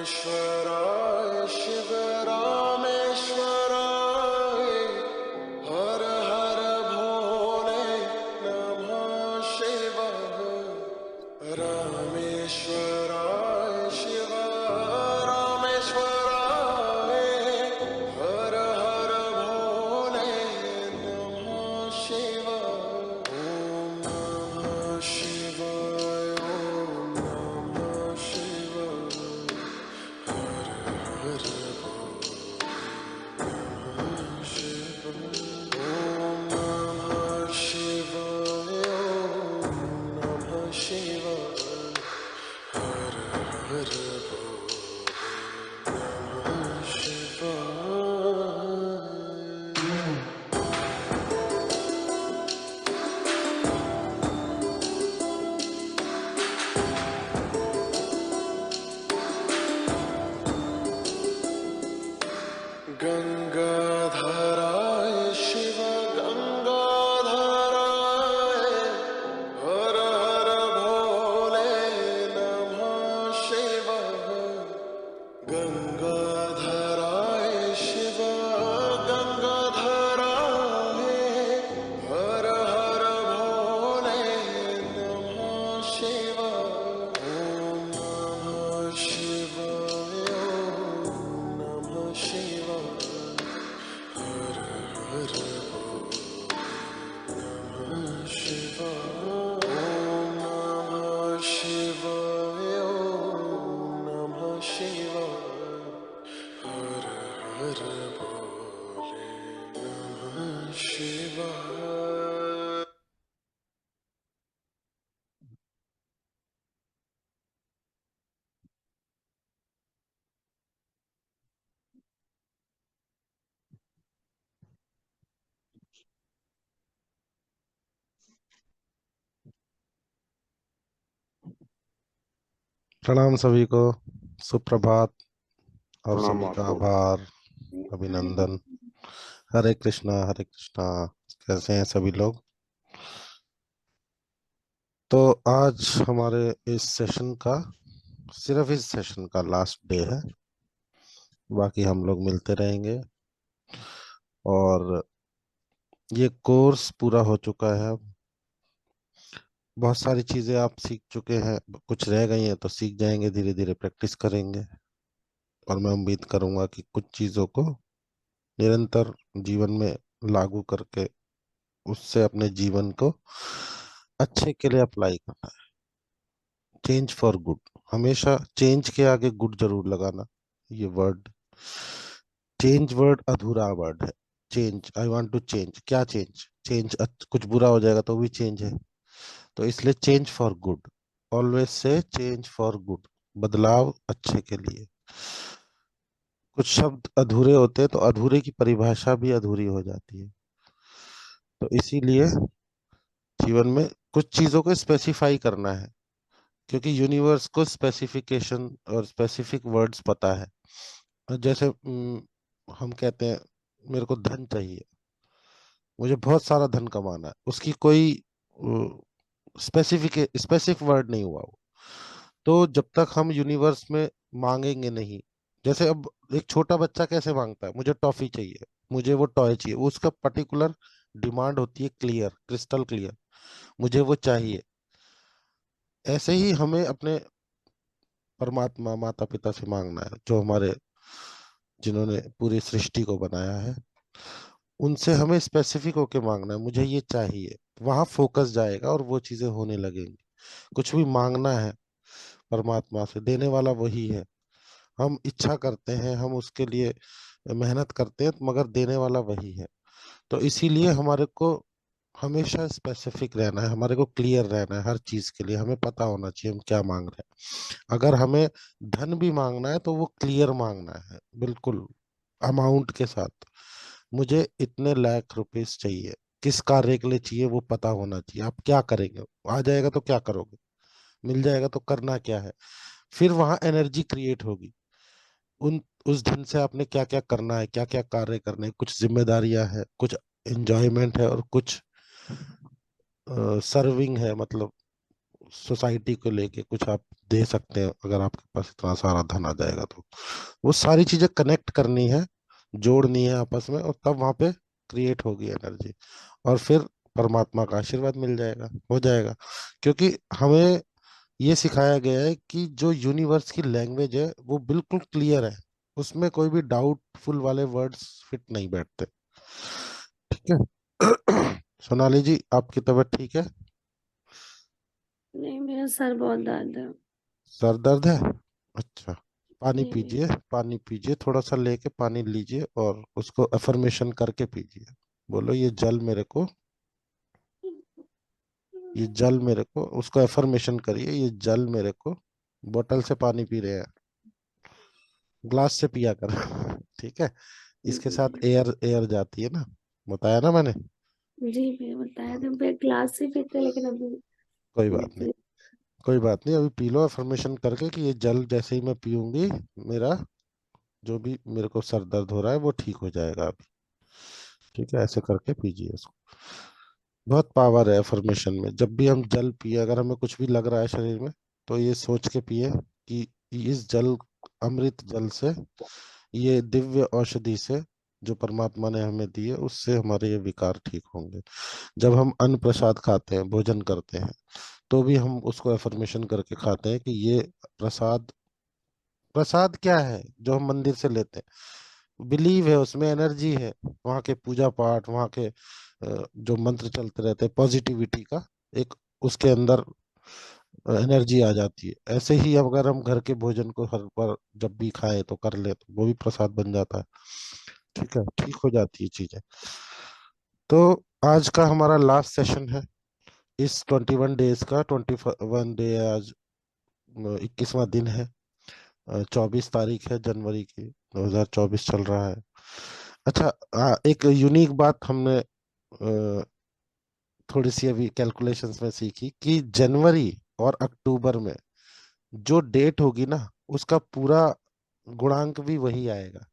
रामेश्वराय शिव रामेश्वराय हर हर भोले नमः शिवाय। रामेश्वराय शिव रामेश्वराय हर हर भोले नमः शिवाय। ओम नमः शिवाय ओम नमः शिवाय हर हर नमः शिवाय। ओम नमः शिवाय ओम नमः शिवाय हर हर नमः शिवाय। गंगाधराय शिव गंगाधराय हर हर भोले नमः शिवाय। गंगाधराय शिव गंगाधराय हर हर भोले नमः शिवाय। ओम नमः शिवाय ओम नमः शिवाय हर हर नमः शिवाय। ओम नमः शिवाय ओम नमः शिवाय हर हर भोले नमः शिवाय। प्रणाम सभी को, सुप्रभात। और प्रणाम सभी का आपको। आभार, अभिनंदन। हरे कृष्णा हरे कृष्णा। कैसे हैं सभी लोग? तो आज हमारे इस सेशन का, सिर्फ इस सेशन का लास्ट डे है। बाकी हम लोग मिलते रहेंगे और ये कोर्स पूरा हो चुका है। बहुत सारी चीजें आप सीख चुके हैं, कुछ रह गई हैं तो सीख जाएंगे, धीरे धीरे प्रैक्टिस करेंगे। और मैं उम्मीद करूंगा कि कुछ चीजों को निरंतर जीवन में लागू करके उससे अपने जीवन को अच्छे के लिए अप्लाई करना है। चेंज फॉर गुड, हमेशा चेंज के आगे गुड जरूर लगाना। ये वर्ड, चेंज वर्ड अधूरा वर्ड है। Change, I want to change, क्या चेंज? चेंज कुछ बुरा हो जाएगा तो भी चेंज है। तो इसलिए change for good, always say change for good, बदलाव अच्छे के लिए। कुछ शब्द अधूरे होते हैं तो अधूरे की परिभाषा भी अधूरी हो जाती है। तो इसीलिए जीवन में कुछ चीजों को स्पेसिफाई करना है, क्योंकि यूनिवर्स को स्पेसिफिकेशन और स्पेसिफिक वर्ड्स पता है। और जैसे हम कहते हैं मेरे को धन चाहिए, मुझे बहुत सारा धन कमाना है, उसकी कोई स्पेसिफिक वर्ड नहीं हुआ वो। तो जब तक हम यूनिवर्स में मांगेंगे नहीं, जैसे अब एक छोटा बच्चा कैसे मांगता है, मुझे टॉफी चाहिए, मुझे वो टॉय चाहिए, वो उसका पर्टिकुलर डिमांड होती है, क्लियर, क्रिस्टल क्लियर, मुझे वो चाहिए। ऐसे ही हमें अपने परमात्मा माता पिता से मांगना है, जो हमारे, जिन्होंने पूरी सृष्टि को बनाया है, उनसे हमें स्पेसिफिक होके मांगना है, मुझे ये चाहिए। वहां फोकस जाएगा और वो चीजें होने लगेंगी। कुछ भी मांगना है परमात्मा से, देने वाला वही है। हम इच्छा करते हैं, हम उसके लिए मेहनत करते हैं मगर देने वाला वही है। तो इसीलिए हमारे को हमेशा स्पेसिफिक रहना है, हमारे को क्लियर रहना है, हर चीज के लिए हमें पता होना चाहिए हम क्या मांग रहे हैं। अगर हमें धन भी मांगना है तो वो क्लियर मांगना है, बिल्कुल अमाउंट के साथ। मुझे इतने लाख रुपीस चाहिए, किस कार्य के लिए चाहिए वो पता होना चाहिए। आप क्या करेंगे, आ जाएगा तो क्या करोगे, मिल जाएगा तो करना क्या है। फिर वहां एनर्जी क्रिएट होगी। उन उस दिन से आपने क्या क्या करना है, क्या क्या कार्य करने हैं, कुछ जिम्मेदारियां हैं, कुछ एंजॉयमेंट है और कुछ सर्विंग है, मतलब सोसाइटी को लेके कुछ आप दे सकते हैं अगर आपके पास इतना सारा धन आ जाएगा तो। वो सारी चीजें कनेक्ट करनी है, जोड़नी है आपस में, और तब वहां पे क्रिएट होगी एनर्जी। और फिर परमात्मा का आशीर्वाद मिल जाएगा, हो जाएगा। क्योंकि हमें ये सिखाया गया है कि जो यूनिवर्स की लैंग्वेज है वो बिल्कुल क्लियर है, उसमें कोई भी डाउटफुल वाले वर्ड्स फिट नहीं बैठते। ठीक है। सोनाली जी, आपकी तबीयत ठीक है? नहीं, मेरा सर बहुत दर्द है। सर दर्द है? अच्छा, पानी जी भैया। पीजिए, पानी पीजिए, थोड़ा सा लेके पानी लीजिए और उसको अफर्मेशन करके पीजिए। बोलो ये जल मेरे को, ये जल मेरे को, उसको अफर्मेशन करिए, ये जल मेरे को। बोतल से पानी पी रहे हैं, ग्लास से पिया कर। ठीक है। इसके जी साथ भैया। एयर एयर जाती है ना, बताया ना मैंने। जी भैया, बताया था भैया, क्लास से पीते लेकिन अभी कोई बात नहीं, ऐसे। कोई बात नहीं, अभी पी लो अफर्मेशन करके कि ये जल जैसे ही मैं पीऊंगी, मेरा जो भी मेरे को सर दर्द हो रहा है वो ठीक हो जाएगा अभी। ठीक है, ऐसे करके पीजिए इसको। बहुत पावर है अफर्मेशन में। जब भी हम जल पिए, अगर हमें कुछ भी लग रहा है शरीर में, तो ये सोच के पिए कि इस जल, अमृत जल से, ये दिव्य औषधि से जो परमात्मा ने हमें दी है, उससे हमारे ये विकार ठीक होंगे। जब हम अन्न प्रसाद खाते हैं, भोजन करते हैं, तो भी हम उसको अफर्मेशन करके खाते हैं कि ये प्रसाद, प्रसाद क्या है जो हम मंदिर से लेते हैं, बिलीव है उसमें, एनर्जी है, वहाँ के पूजा पाठ, वहाँ के जो मंत्र चलते रहते हैं पॉजिटिविटी का, एक उसके अंदर एनर्जी आ जाती है। ऐसे ही अगर हम घर के भोजन को हर बार जब भी खाए तो कर ले, तो वो भी प्रसाद बन जाता है। ठीक है, ठीक हो जाती है चीजें। तो आज का हमारा लास्ट सेशन है इस 21 डेज का। 21 डे आज, 21वां दिन है। 24 तारीख है जनवरी की, 2024 चल रहा है। अच्छा, एक यूनिक बात हमने थोड़ी सी अभी कैलकुलेशंस में सीखी कि जनवरी और अक्टूबर में जो डेट होगी ना, उसका पूरा गुणांक भी वही आएगा।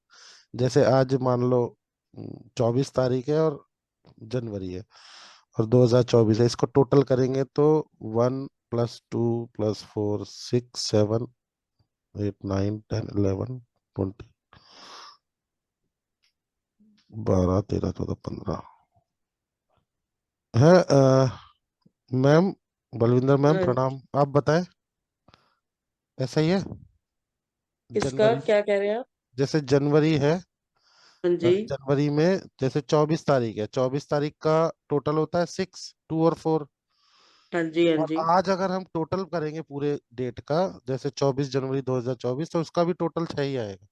जैसे आज मान लो 24 तारीख है और जनवरी है और 2024 है, इसको टोटल करेंगे तो 1 + 2 + 4 6 7 8 9 10 11 20, 12 13 14 15 है। मैम, बलविंदर मैम हाँ, प्रणाम, आप बताएं। ऐसा ही है किसका जनवरी, क्या कह रहे हैं आप? जैसे जनवरी है, हाँ जी। जनवरी में जैसे 24 तारीख है, 24 तारीख का टोटल होता है 6 2 और 4। हाँ जी। हाँ और जी। आज अगर हम टोटल करेंगे पूरे डेट का, जैसे 24 जनवरी 2024, तो उसका भी टोटल 6 ही आएगा।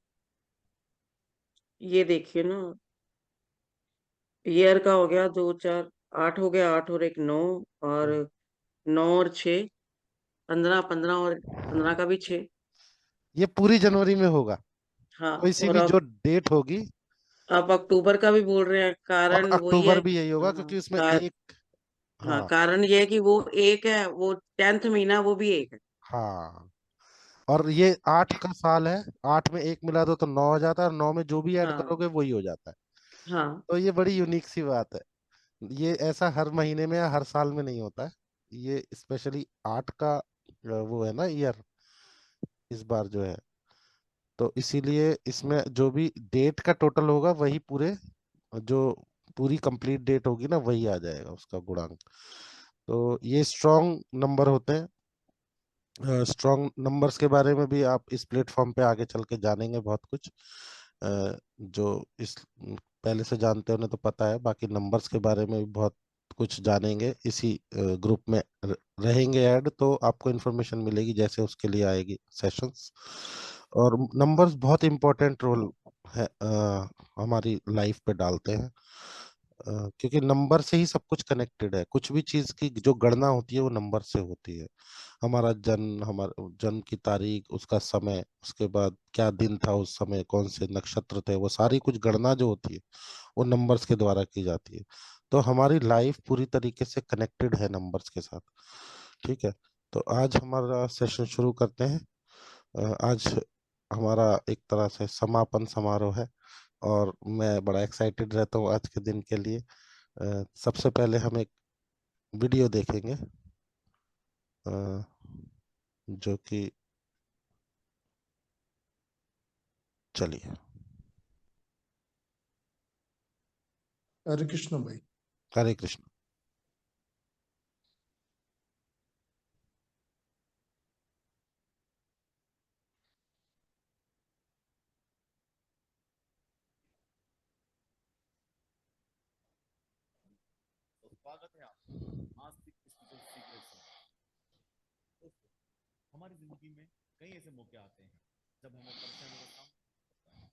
ये देखिए ना, ईयर का हो गया 2 4 8 हो गया, 8 और एक 9, और 9 और 6 15, 15 और 15 का भी 6। ये पूरी जनवरी में होगा, हाँ, कोई सी और भी जो अब डेट होगी। आप अक्टूबर का भी बोल रहे हैं, और कारण वही है। अक्टूबर भी यही होगा हाँ क्योंकि उसमें एक, हाँ, हाँ, कारण ये है कि वो एक है, वो 10th महीना वो भी एक है। हाँ। और ये 8 का साल है, 8 में एक मिला दो तो 9 हो जाता है, और 9 में जो भी ऐड हाँ। करोगे वही हो जाता है। हाँ। तो ये बड़ी यूनिक सी बात है। ये ऐसा हर महीने में या हर साल में नहीं होता है। ये स्पेशली 8 का वो है ना ईयर, इस बार जो है। तो इसीलिए इसमें जो भी डेट का टोटल होगा वही पूरे, जो पूरी कंप्लीट डेट होगी ना वही आ जाएगा उसका गुणांक। तो ये स्ट्रॉन्ग नंबर होते हैं। स्ट्रॉन्ग नंबर्स के बारे में भी आप इस प्लेटफॉर्म पे आगे चल के जानेंगे बहुत कुछ। जो इस पहले से जानते हो उन्हें तो पता है, बाकी नंबर्स के बारे में भी बहुत कुछ जानेंगे इसी ग्रुप में। रहेंगे ऐड तो आपको इन्फॉर्मेशन मिलेगी जैसे उसके लिए आएगी सेशंस। और नंबर्स बहुत इंपॉर्टेंट रोल है हमारी लाइफ पे डालते हैं, क्योंकि नंबर से ही सब कुछ कनेक्टेड है। कुछ भी चीज की जो गणना होती है वो नंबर से होती है। हमारा जन्म की तारीख, उसका समय, उसके बाद क्या दिन था उस समय, कौन से नक्षत्र थे, वो सारी कुछ गणना जो होती है वो नंबर्स के द्वारा की जाती है। तो हमारी लाइफ पूरी तरीके से कनेक्टेड है नंबर्स के साथ। ठीक है, तो आज हमारा सेशन शुरू करते हैं। आज हमारा एक तरह से समापन समारोह है और मैं बड़ा एक्साइटेड रहता हूँ आज के दिन के लिए। सबसे पहले हम एक वीडियो देखेंगे, अ, जो कि, चलिए। हरे कृष्ण भाई। हरे कृष्ण। स्वागत है आपका आस्तिक स्पिरिचुअल सीक्रेट्स में। दोस्तों, हमारी जिंदगी में कई ऐसे मौके आते हैं जब हमें परेशानियों का सामना करना पड़ता है।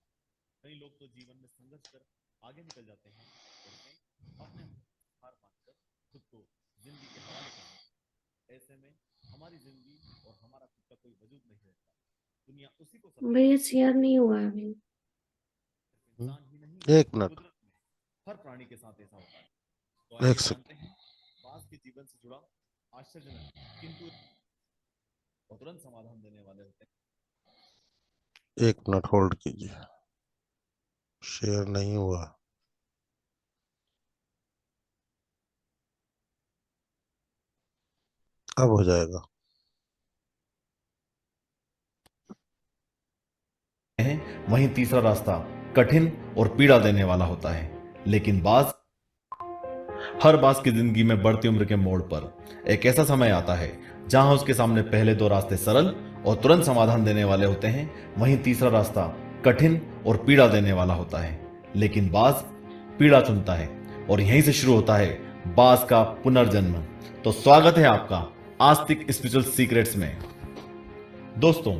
कई लोग तो जीवन में संघर्ष कर आगे निकल जाते हैं और कई अपने हार मानकर खुद को जिंदगी के हवाले कर देते हैं। ऐसे में हमारी जिंदगी और हमारा खुद का कोई वजूद नहीं रहता। दुनिया उसी को सलाम भैया शेयर नहीं हुआ अभी। इंसान ही नहीं, एक मिनट, कुदरत में हर प्राणी के साथ ऐसा होता है। तो आइए एक सेकंड। जानते हैं बास के जीवन से जुड़ा आश्चर्यजनक किंतु और तुरंत समाधान देने वाले होते हैं। एक मिनट होल्ड कीजिए, शेयर नहीं हुआ। अब हो जाएगा। वहीं तीसरा रास्ता कठिन और पीड़ा देने वाला होता है। लेकिन हर बास की जिंदगी में बढ़ती उम्र के मोड़ पर एक ऐसा समय आता है जहां उसके सामने पहले दो रास्ते सरल और तुरंत समाधान देने वाले होते हैं, वहीं तीसरा रास्ता कठिन और पीड़ा देने वाला होता है। लेकिन बास पीड़ा चुनता है और यहीं से शुरू होता है बास का पुनर्जन्म। तो स्वागत है आपका आस्तिक स्पिरिचुअल सीक्रेट्स में। दोस्तों,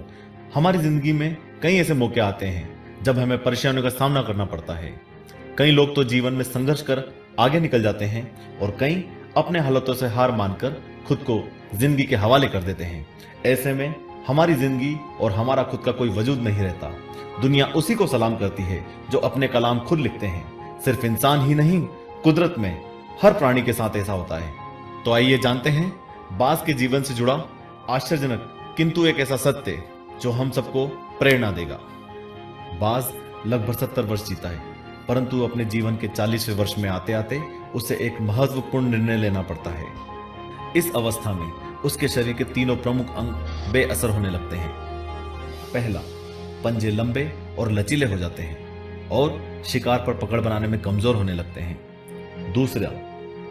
हमारी जिंदगी में कई ऐसे मौके आते हैं जब हमें परेशानियों का सामना करना पड़ता है। कई लोग तो जीवन में संघर्ष कर आगे निकल जाते हैं और कई अपने हालातों से हार मानकर खुद को जिंदगी के हवाले कर देते हैं। ऐसे में हमारी जिंदगी और हमारा खुद का कोई वजूद नहीं रहता। दुनिया उसी को सलाम करती है जो अपने कलाम खुद लिखते हैं। सिर्फ इंसान ही नहीं, कुदरत में हर प्राणी के साथ ऐसा होता है। तो आइए जानते हैं बास के जीवन से जुड़ा आश्चर्यजनक किंतु एक ऐसा सत्य जो हम सबको प्रेरणा देगा। बास लगभग 70 वर्ष जीता है, परंतु अपने जीवन के 40वें वर्ष में आते आते उसे एक महत्वपूर्ण निर्णय लेना पड़ता है। इस अवस्था में उसके शरीर के तीनों प्रमुख अंग बेअसर होने लगते हैं। पहला, पंजे लंबे और लचीले हो जाते हैं और शिकार पर पकड़ बनाने में कमजोर होने लगते हैं। दूसरा,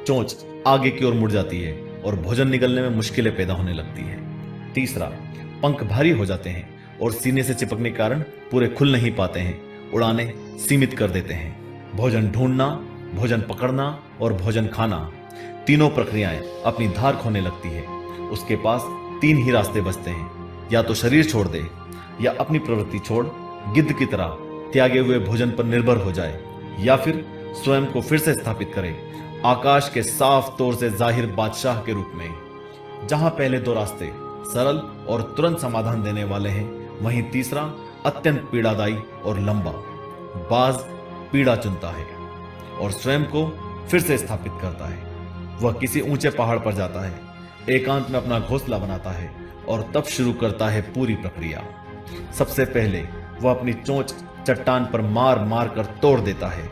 चोंच आगे की ओर मुड़ जाती है और भोजन निगलने में मुश्किलें पैदा होने लगती है। तीसरा, पंख भारी हो जाते हैं और सीने से चिपकने के कारण पूरे खुल नहीं पाते हैं, उड़ाने सीमित कर देते हैं। भोजन ढूंढना, भोजन पकड़ना और भोजन खाना, तीनों प्रक्रियाएं अपनी धार खोने लगती है। उसके पास 3 ही रास्ते बचते हैं, या तो शरीर छोड़ दे, या अपनी प्रवृत्ति छोड़ गिद्ध की तरह त्यागे हुए भोजन पर निर्भर हो जाए, या फिर स्वयं को फिर से स्थापित करे आकाश के साफ तौर से जाहिर बादशाह के रूप में। जहां पहले 2 रास्ते सरल और तुरंत समाधान देने वाले हैं, वहीं तीसरा अत्यंत पीड़ादायी और लंबा। बाज पीड़ा चुनता है और स्वयं को फिर से स्थापित करता है। वह किसी ऊंचे पहाड़ पर जाता है, एकांत में अपना घोंसला बनाता है और तब शुरू करता है पूरी प्रक्रिया। सबसे पहले वह अपनी चोंच चट्टान पर मार मार कर तोड़ देता है।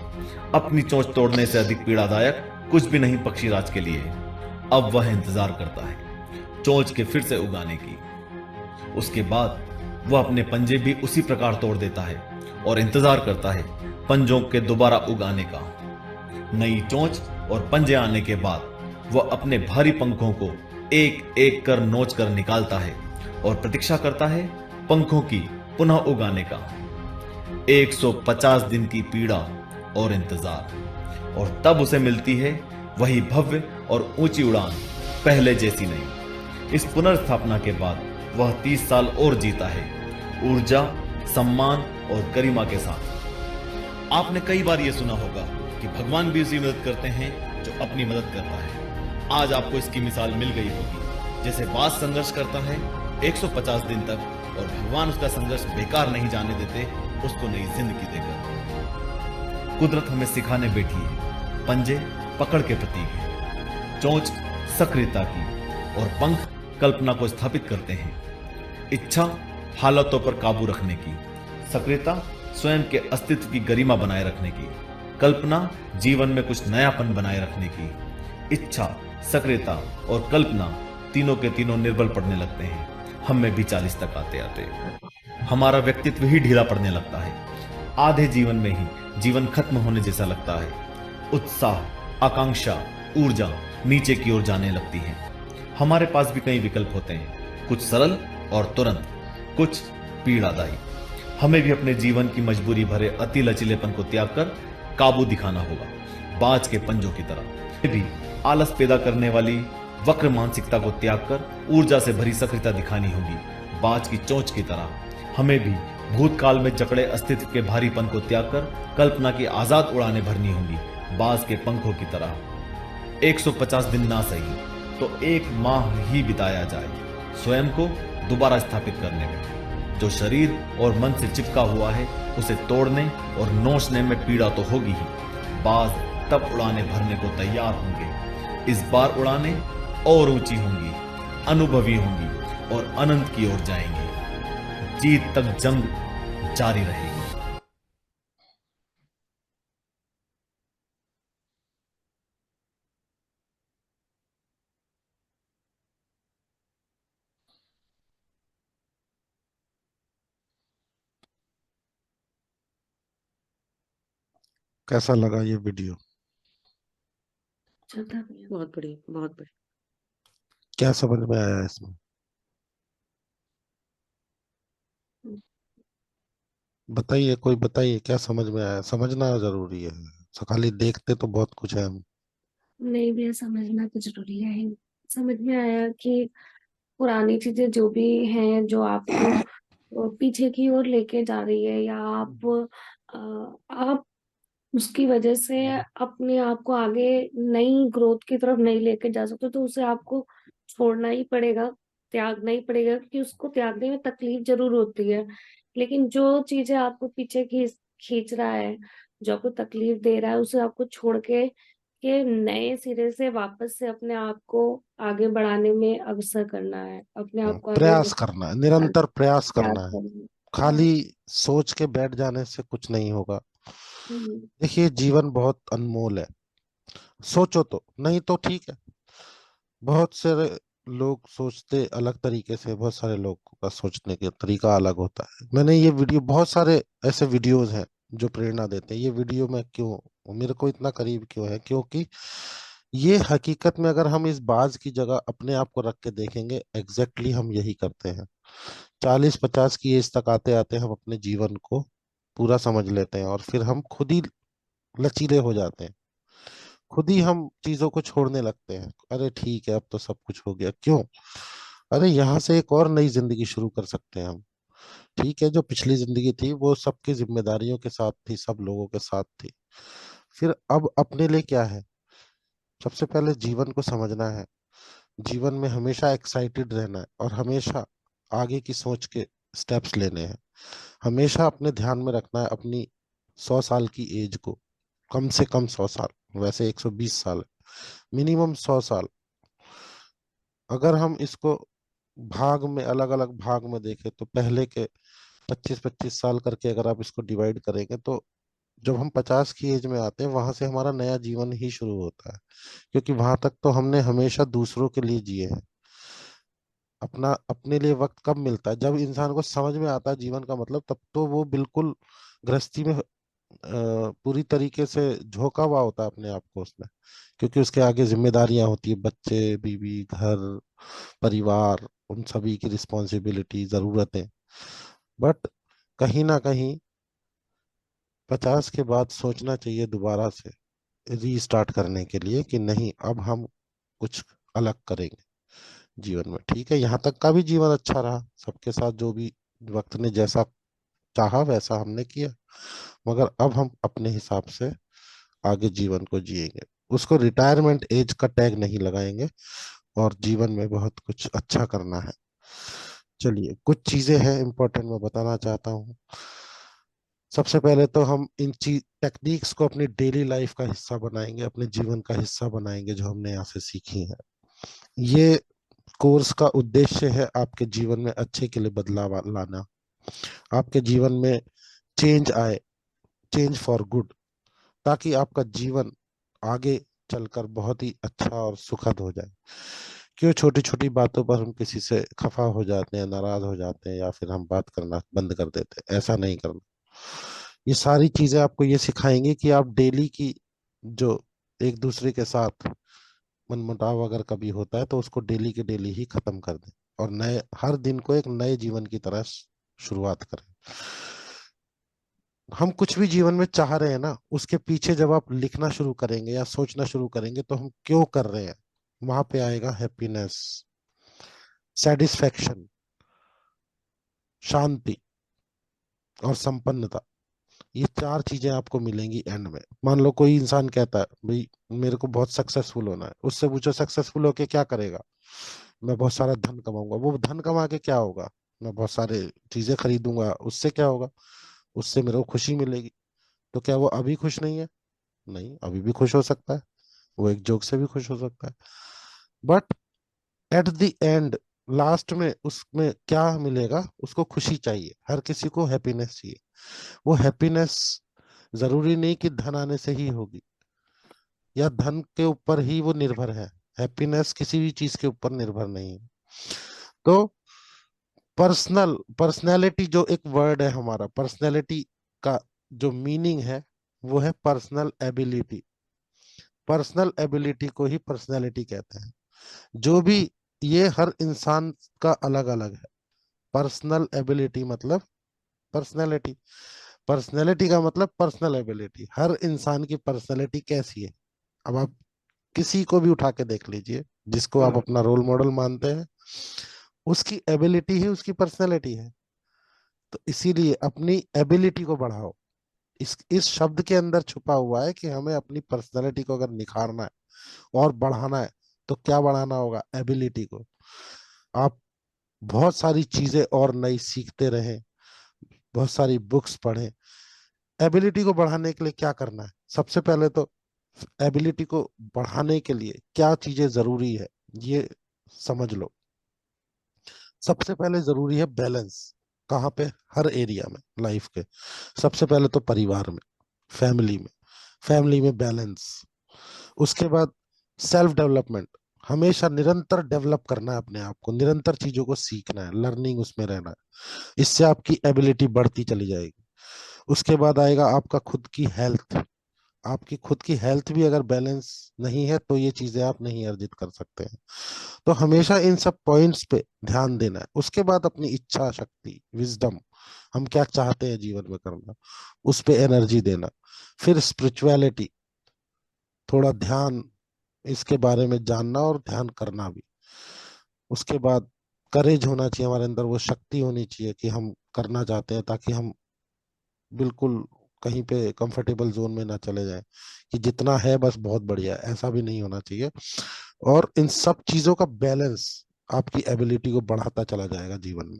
अपनी चोंच तोड़ने से अधिक पीड़ादायक कुछ भी नहीं पक्षीराज के लिए। अब वह इंतजार करता है चोंच के फिर से उगाने की। उसके बाद वह अपने पंजे भी उसी प्रकार तोड़ देता है और इंतजार करता है पंजों के दोबारा उगाने का। नई चोंच और पंजे आने के बाद वह अपने भारी पंखों को एक एक कर नोच कर निकालता है और प्रतीक्षा करता है पंखों की पुनः उगाने का। 150 दिन की पीड़ा और इंतजार, और तब उसे मिलती है वही भव्य और ऊंची उड़ान, पहले जैसी नहीं। इस पुनर्स्थापना के बाद वह 30 साल और जीता है, ऊर्जा, सम्मान और गरिमा के साथ। आपने कई बार यह सुना होगा कि भगवान भी उसी मदद करते हैं जो अपनी मदद करता है। आज आपको इसकी मिसाल मिल गई होगी। जैसे बाज संघर्ष करता है 150 दिन तक और भगवान उसका संघर्ष बेकार नहीं जाने देते, उसको नई जिंदगी देकर। कुदरत हमें सिखाने बैठी है। पंजे पकड़ के प्रतीक है, चोंच सक्रियता की और पंख कल्पना को स्थापित करते हैं। इच्छा हालातों पर काबू रखने की, सक्रियता स्वयं के अस्तित्व की गरिमा बनाए रखने की, कल्पना जीवन में कुछ नयापन बनाए रखने की। इच्छा, सक्रियता और कल्पना तीनों के तीनों निर्बल पड़ने लगते हैं। हम में भी 40 तक आते आते हमारा व्यक्तित्व ही ढीला पड़ने लगता है। आधे जीवन में ही जीवन खत्म होने जैसा लगता है। उत्साह, आकांक्षा, ऊर्जा नीचे की ओर जाने लगती है। हमारे पास भी कई विकल्प होते हैं, कुछ सरल और तुरंत, कुछ पीड़ादायी। हमें भी अपने जीवन की मजबूरी भरे अति लचीलेपन को त्याग कर काबू दिखाना होगा। बाज के पंजों की तरह हमें भी आलस पैदा करने वाली वक्र मानसिकता को त्याग कर ऊर्जा से भरी सक्रियता दिखानी होगी। बाज की चोंच की तरह हमें भी भूतकाल में जकड़े अस्तित्व के भारीपन को त्याग कर कल्पना की आजाद उड़ानें भरनी होंगी। बाज के पंखों की तरह 150 दिन ना सही तो 1 माह ही बिताया जाए स्वयं को दोबारा स्थापित करने में। जो शरीर और मन से चिपका हुआ है उसे तोड़ने और नोचने में पीड़ा तो होगी ही। बाज तब उड़ाने भरने को तैयार होंगे। इस बार उड़ाने और ऊंची होंगी, अनुभवी होंगी और अनंत की ओर जाएंगी। जीत तक जंग जारी रहेगी। कैसा लगा ये वीडियो? अच्छा था भैया। बहुत बढ़िया, बहुत बढ़िया। क्या समझ में आया इसमें? बताइए, कोई बताइए क्या समझ में आया? समझना जरूरी है, खाली देखते तो बहुत कुछ है हम। नहीं भैया, समझना तो जरूरी है ही। समझ में आया कि पुरानी चीजें जो भी हैं, जो आपको पीछे की ओर लेके जा रही है, या आप उसकी वजह से अपने आप को आगे नई ग्रोथ की तरफ नहीं लेके जा सकते, तो उसे आपको छोड़ना ही पड़ेगा, त्यागना ही पड़ेगा। क्योंकि उसको त्यागने में तकलीफ जरूर होती है, लेकिन जो चीजें आपको पीछे खींच खींच रहा है, जो आपको तकलीफ दे रहा है, उसे आपको छोड़ के नए सिरे से वापस से अपने आप को आगे बढ़ाने में अवसर करना है, अपने आप को आगे प्रयास करना है, निरंतर प्रयास प्रयास करना है। करना है। हाँ। खाली सोच के बैठ जाने से कुछ नहीं होगा। हम्म। देखिए, जीवन बहुत अनमोल है। सोचो तो, नहीं तो ठीक है। बहुत सारे लोग सोचते अलग तरीके से, बहुत सारे लोगों का सोचने का तरीका अलग होता है। मैंने ये वीडियो, बहुत सारे ऐसे वीडियोस हैं जो प्रेरणा देते हैं। ये वीडियो मैं क्यों, मेरे को इतना करीब क्यों है? क्योंकि ये हकीकत में अगर हम इस बाज की जगह अपने आप को रख के देखेंगे, एग्जैक्टली हम यही करते हैं। 40-50 की एज तक आते आते हम अपने जीवन को पूरा समझ लेते हैं और फिर हम खुद ही लचीले हो जाते हैं। खुद ही हम चीजों को छोड़ने लगते हैं। अरे ठीक है, अब तो सब कुछ हो गया, क्यों? अरे यहाँ से एक और नई जिंदगी शुरू कर सकते हैं हम। ठीक है, जो पिछली जिंदगी थी वो सबकी जिम्मेदारियों के साथ थी, सब लोगों के साथ थी। फिर अब अपने लिए क्या है? सबसे पहले जीवन को समझना है। जीवन में हमेशा एक्साइटेड रहना है और हमेशा आगे की सोच के स्टेप्स लेने हैं। हमेशा अपने ध्यान में रखना है अपनी 100 साल की एज को, कम से कम 100 साल, वैसे 120 साल है, मिनिमम 100 साल। अगर हम इसको भाग में, अलग अलग भाग में देखें तो पहले के 25-25 साल करके अगर आप इसको डिवाइड करेंगे तो जब हम 50 की एज में आते हैं वहां से हमारा नया जीवन ही शुरू होता है। क्योंकि वहां तक तो हमने हमेशा दूसरों के लिए जिए हैं। अपना अपने लिए वक्त कब मिलता है? जब इंसान को समझ में आता है जीवन का मतलब, तब तो वो बिल्कुल गृहस्थी में पूरी तरीके से झोंका हुआ होता है अपने आप को उसमें। क्योंकि उसके आगे जिम्मेदारियां होती है, बच्चे, बीवी, घर, परिवार, उन सभी की रिस्पॉन्सिबिलिटी, जरूरतें। बट कहीं ना कहीं 50 के बाद सोचना चाहिए दोबारा से रीस्टार्ट करने के लिए कि नहीं, अब हम कुछ अलग करेंगे जीवन में। ठीक है, यहाँ तक का भी जीवन अच्छा रहा सबके साथ, जो भी वक्त ने जैसा चाहा वैसा हमने किया। मगर अब हम अपने हिसाब से आगे जीवन को जिएंगे, उसको रिटायरमेंट एज का टैग नहीं लगाएंगे और जीवन में बहुत कुछ अच्छा करना है। चलिए, कुछ चीजें हैं इंपॉर्टेंट मैं बताना चाहता हूँ। सबसे पहले तो हम इन चीज टेक्निक्स को अपनी डेली लाइफ का हिस्सा बनाएंगे, अपने जीवन का हिस्सा बनाएंगे जो हमने यहाँ से सीखी है। ये कोर्स का उद्देश्य है आपके जीवन में अच्छे के लिए बदलाव लाना, आपके जीवन में चेंज आए, चेंज फॉर गुड, ताकि आपका जीवन आगे चलकर बहुत ही अच्छा और सुखद हो जाए। क्यों छोटी छोटी बातों पर हम किसी से खफा हो जाते हैं, नाराज हो जाते हैं, या फिर हम बात करना बंद कर देते हैं। ऐसा नहीं करना। ये सारी चीजें आपको ये सिखाएंगी कि आप डेली की जो एक दूसरे के साथ मनमुटाव अगर कभी होता है तो उसको डेली के डेली ही खत्म कर दें और नए हर दिन को एक नए जीवन की तरह शुरुआत करें। हम कुछ भी जीवन में चाह रहे हैं ना, उसके पीछे जब आप लिखना शुरू करेंगे या सोचना शुरू करेंगे तो हम क्यों कर रहे हैं, वहां पे आएगा हैप्पीनेस, सेटिस्फैक्शन, शांति और संपन्नता। ये चार चीजें आपको मिलेंगी एंड में। मान लो कोई इंसान कहता है भाई मेरे को बहुत सक्सेसफुल होना है, उससे पूछो सक्सेसफुल होके क्या करेगा? मैं बहुत सारा धन कमाऊंगा। वो धन कमा के क्या होगा? मैं बहुत सारे चीजें खरीदूंगा, उससे क्या होगा? उससे मेरे को खुशी मिलेगी। तो क्या वो अभी खुश नहीं है? नहीं, अभी भी खुश हो सकता है, वो एक जोक से भी खुश हो सकता है। But at the end, last में उसमें क्या मिलेगा? उसको खुशी चाहिए। हर किसी को हैप्पीनेस चाहिए। वो हैप्पीनेस जरूरी नहीं कि धन आने से ही होगी या धन के ऊपर ही वो निर्भर है। हैप्पीनेस किसी भी चीज के ऊपर निर्भर नहीं है। तो पर्सनैलिटी जो एक वर्ड है हमारा, पर्सनैलिटी का जो मीनिंग है वो है पर्सनल एबिलिटी। पर्सनल एबिलिटी को ही पर्सनैलिटी कहते हैं। जो भी, ये हर इंसान का अलग अलग है। पर्सनल एबिलिटी मतलब पर्सनैलिटी, पर्सनैलिटी का मतलब पर्सनल एबिलिटी। हर इंसान की पर्सनैलिटी कैसी है? अब आप किसी को भी उठा के देख लीजिए जिसको आप अपना रोल मॉडल मानते हैं, उसकी एबिलिटी ही उसकी पर्सनैलिटी है। तो इसीलिए अपनी एबिलिटी को बढ़ाओ। इस शब्द के अंदर छुपा हुआ है कि हमें अपनी पर्सनैलिटी को अगर निखारना है और बढ़ाना है तो क्या बढ़ाना होगा? एबिलिटी को। आप बहुत सारी चीजें और नई सीखते रहें, बहुत सारी बुक्स पढ़ें। एबिलिटी को बढ़ाने के लिए क्या करना है? सबसे पहले तो एबिलिटी को बढ़ाने के लिए क्या चीजें जरूरी है ये समझ लो। सबसे पहले जरूरी है बैलेंस। कहाँ पे? हर एरिया में लाइफ के। सबसे पहले तो परिवार में, फैमिली में, फैमिली में बैलेंस। उसके बाद सेल्फ डेवलपमेंट। हमेशा निरंतर डेवलप करना है अपने आप को, निरंतर चीजों को सीखना है, लर्निंग उसमें रहना है। इससे आपकी एबिलिटी बढ़ती चली जाएगी। उसके बाद आएगा आपका खुद की हेल्थ। आपकी खुद की हेल्थ भी अगर बैलेंस नहीं है तो ये चीजें आप नहीं अर्जित कर सकते हैं। तो हमेशा इन सब पॉइंट्स पे ध्यान देना है। उसके बाद अपनी इच्छा शक्ति, विजडम, हम क्या चाहते हैं जीवन में करना, उस पे एनर्जी देना। फिर स्पिरिचुअलिटी, थोड़ा ध्यान, इसके बारे में जानना और ध्यान करना भी। उसके बाद करेज होना चाहिए हमारे अंदर, वो शक्ति होनी चाहिए कि हम करना चाहते हैं, ताकि हम बिल्कुल कहीं पे कंफर्टेबल जोन में ना चले जाएं कि जितना है बस बहुत बढ़िया है। ऐसा भी नहीं होना चाहिए। और इन सब चीजों का बैलेंस आपकी एबिलिटी को बढ़ाता चला जाएगा जीवन में।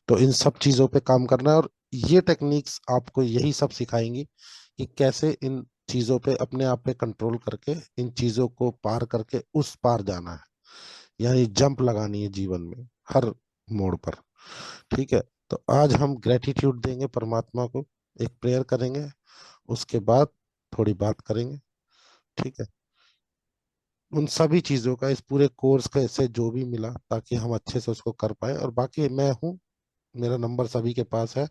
तो इन सब चीजों पे काम करना है। और ये टेक्निक्स आपको यही सब सिखाएंगी कि कैसे इन चीजों पे अपने आप पे कंट्रोल करके इन चीजों को पार करके उस पार जाना है। यानी जंप लगानी है जीवन में हर मोड़ पर। ठीक है, तो आज हम ग्रेटिट्यूड देंगे परमात्मा को, एक प्रेयर करेंगे, उसके बाद थोड़ी बात करेंगे। ठीक है, उन सभी चीजों का, इस पूरे कोर्स का से जो भी मिला, ताकि हम अच्छे से उसको कर पाए। और बाकी मैं हूँ, मेरा नंबर सभी के पास है।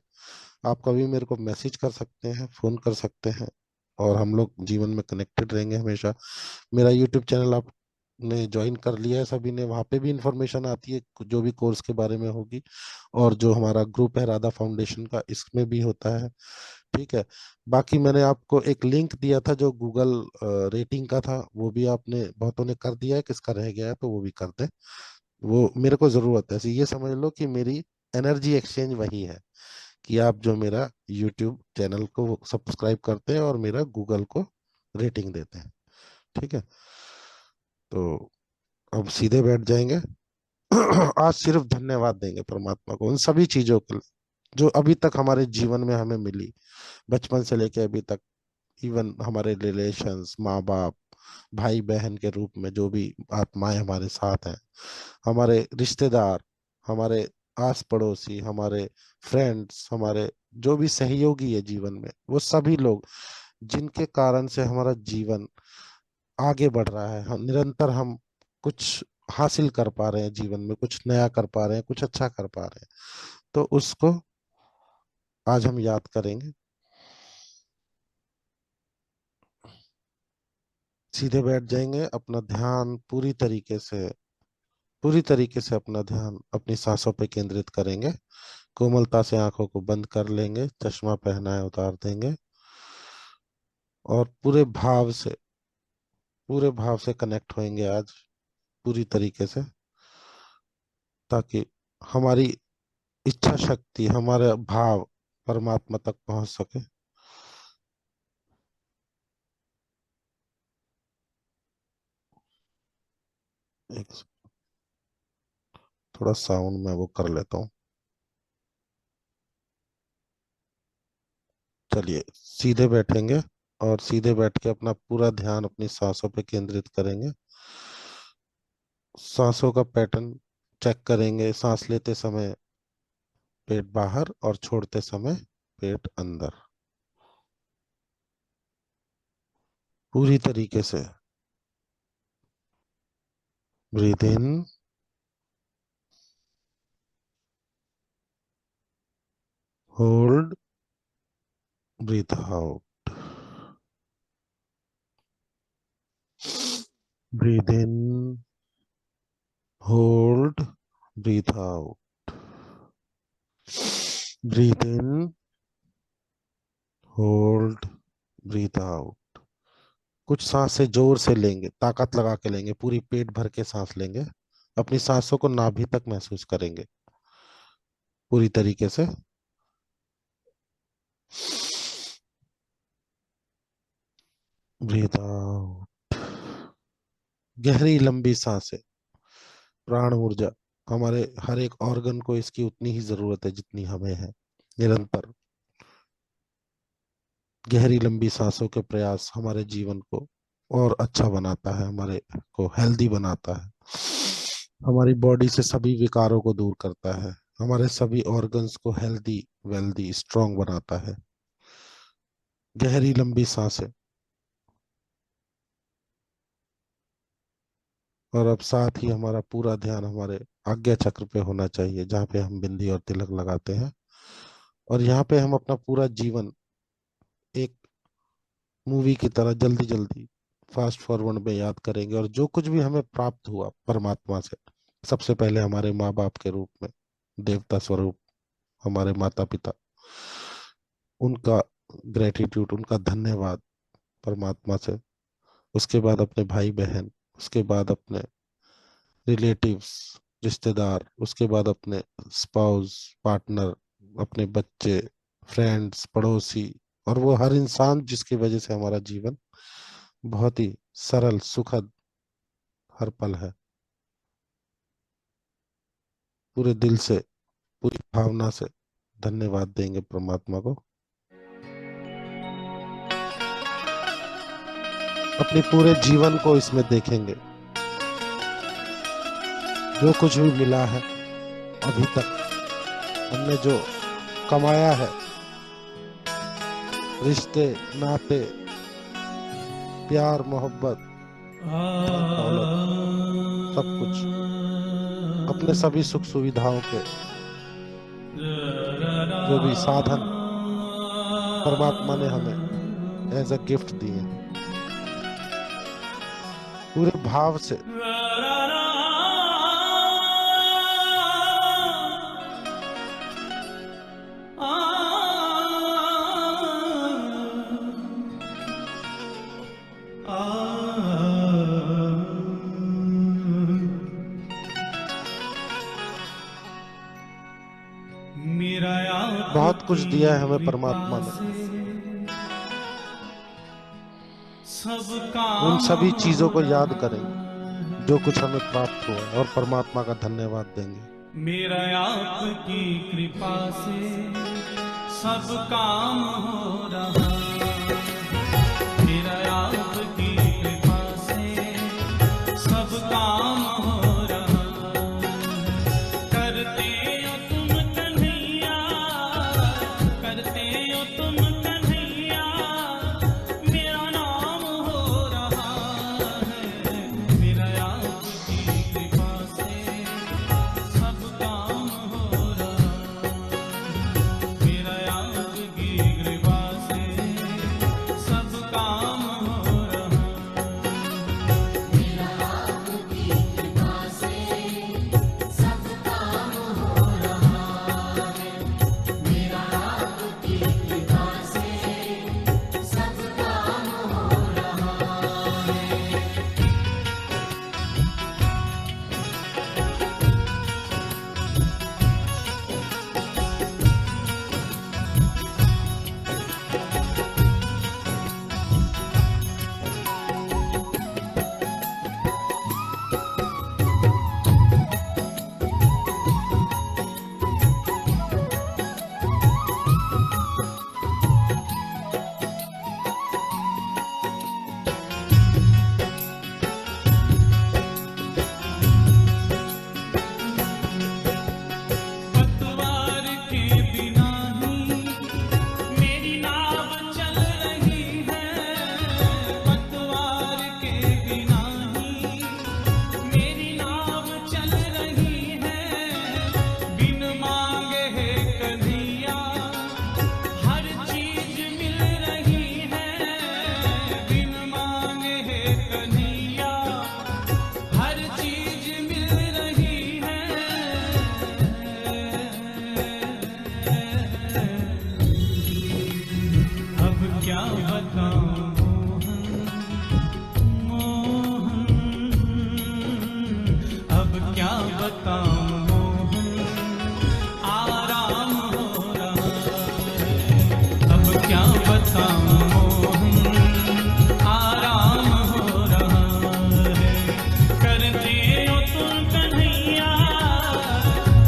आप कभी मेरे को मैसेज कर सकते हैं, फोन कर सकते हैं, और हम लोग जीवन में कनेक्टेड रहेंगे हमेशा। मेरा यूट्यूब चैनल आपने ज्वाइन कर लिया है सभी ने, वहाँ पे भी इंफॉर्मेशन आती है जो भी कोर्स के बारे में होगी। और जो हमारा ग्रुप है राधा फाउंडेशन का, इसमें भी होता है। ठीक है, बाकी मैंने आपको एक लिंक दिया था जो गूगल रेटिंग का था, वो भी आपने बहुतों ने कर दिया है, किसका रह गया है तो वो भी कर दे। वो मेरे को जरूरत है, ऐसे ये समझ लो कि मेरी एनर्जी एक्सचेंज वही है कि आप जो मेरा YouTube चैनल को सब्सक्राइब करते हैं और मेरा गूगल को रेटिंग देते हैं। ठीक है, तो अब सीधे बैठ जाएंगे। आज सिर्फ धन्यवाद देंगे परमात्मा को उन सभी चीजों के लिए जो अभी तक हमारे जीवन में हमें मिली, बचपन से लेके अभी तक। इवन हमारे रिलेशंस, माँ बाप, भाई बहन के रूप में जो भी आत्माएं हमारे साथ हैं, हमारे रिश्तेदार, हमारे आस पड़ोसी, हमारे फ्रेंड्स, हमारे जो भी सहयोगी है जीवन में, वो सभी लोग जिनके कारण से हमारा जीवन आगे बढ़ रहा है, हम निरंतर हम कुछ हासिल कर पा रहे हैं जीवन में, कुछ नया कर पा रहे हैं, कुछ अच्छा कर पा रहे हैं, तो उसको आज हम याद करेंगे। सीधे बैठ जाएंगे, अपना ध्यान पूरी तरीके से अपना ध्यान अपनी सांसों पे केंद्रित करेंगे। कोमलता से आंखों को बंद कर लेंगे, चश्मा पहना है उतार देंगे और पूरे भाव से कनेक्ट होंगे आज पूरी तरीके से, ताकि हमारी इच्छा शक्ति, हमारे भाव परमात्मा तक पहुंच सके। एक थोड़ा साउंड में वो कर लेता हूँ। चलिए सीधे बैठेंगे और सीधे बैठ के अपना पूरा ध्यान अपनी सांसों पे केंद्रित करेंगे। सांसों का पैटर्न चेक करेंगे। सांस लेते समय पेट बाहर और छोड़ते समय पेट अंदर, पूरी तरीके से। ब्रीथ इन, होल्ड, ब्रीथ आउट। ब्रीथ इन, होल्ड, ब्रीथ आउट। ब्रीथ इन, होल्ड, ब्रीथ आउट। कुछ सांसें जोर से लेंगे, ताकत लगा के लेंगे, पूरी पेट भर के सांस लेंगे। अपनी सांसों को नाभि तक महसूस करेंगे पूरी तरीके से। Breathe out. गहरी लंबी सांसें, प्राण ऊर्जा। हमारे हर एक ऑर्गन को इसकी उतनी ही जरूरत है जितनी हमें है। निरंतर गहरी लंबी सांसों के प्रयास हमारे जीवन को और अच्छा बनाता है, हमारे को हेल्दी बनाता है, हमारी बॉडी से सभी विकारों को दूर करता है, हमारे सभी ऑर्गन्स को हेल्दी, वेल्दी, स्ट्रांग बनाता है। गहरी लंबी सांसें। और अब साथ ही हमारा पूरा ध्यान हमारे आज्ञा चक्र पे होना चाहिए, जहाँ पे हम बिंदी और तिलक लगाते हैं। और यहाँ पे हम अपना पूरा जीवन एक मूवी की तरह जल्दी जल्दी फास्ट फॉरवर्ड में याद करेंगे। और जो कुछ भी हमें प्राप्त हुआ परमात्मा से, सबसे पहले हमारे माँ बाप के रूप में, देवता स्वरूप हमारे माता पिता, उनका ग्रेटिट्यूड, उनका धन्यवाद परमात्मा से। उसके बाद अपने भाई बहन, उसके बाद अपने रिलेटिव्स, रिश्तेदार, उसके बाद अपने स्पाउस, पार्टनर, अपने बच्चे, फ्रेंड्स, पड़ोसी, और वो हर इंसान जिसकी वजह से हमारा जीवन बहुत ही सरल, सुखद हर पल है। पूरे दिल से, पूरी भावना से धन्यवाद देंगे परमात्मा को। अपने पूरे जीवन को इसमें देखेंगे, जो कुछ भी मिला है अभी तक, हमने जो कमाया है, रिश्ते, नाते, प्यार, मोहब्बत, दौलत, सब कुछ, अपने सभी सुख सुविधाओं के जो भी साधन परमात्मा ने हमें एज अ गिफ्ट दिए हैं, पूरे भाव से मेरा बहुत कुछ दिया है हमें परमात्मा ने। उन सभी चीजों को याद करेंगे जो कुछ हमें प्राप्त हुआ और परमात्मा का धन्यवाद देंगे। मेरा आपकी कृपा से सब काम हो रहा, मेरा आपकी कृपा से सब काम हो रहा। करते हो तुम कन्हैया, करते हो तुम कन्हैया, मेरा नाम हो रहा है। मेरा आपकी कृपा से सब काम हो रहा, मेरा आपकी कृपा से सब काम हो रहा। पतवार के बिना ही मेरी नाव चल रही है, पतवार के बिना ही मेरी नाव चल रही है। बिन मांगे है कन्हैया हर चीज मिल रही है, बिन मांगे है कन्हैया हर चीज मिल रही है। अब क्या बताऊं मोहन, अब क्या बताऊं मोहन, आराम हो रहा है। अब क्या बताऊं मोहन, आराम हो रहा है। करते हो तुम कन्हैया,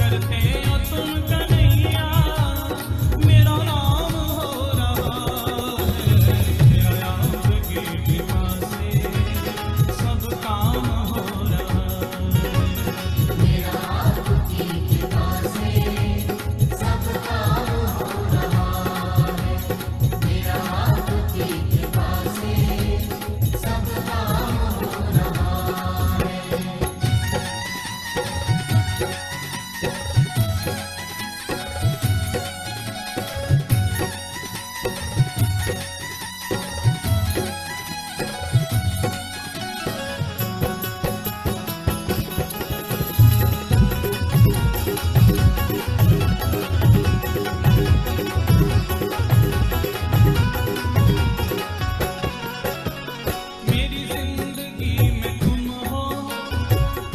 करते हो तुम कन्हैया, मेरा नाम हो रहा है। मेरा आपकी कृपा से सब काम हो रहा है। मेरा आपकी कृपा से सब काम हो रहा है। मेरा आपकी कृपा से सब काम हो रहा है। मेरी जिंदगी में तुम हो,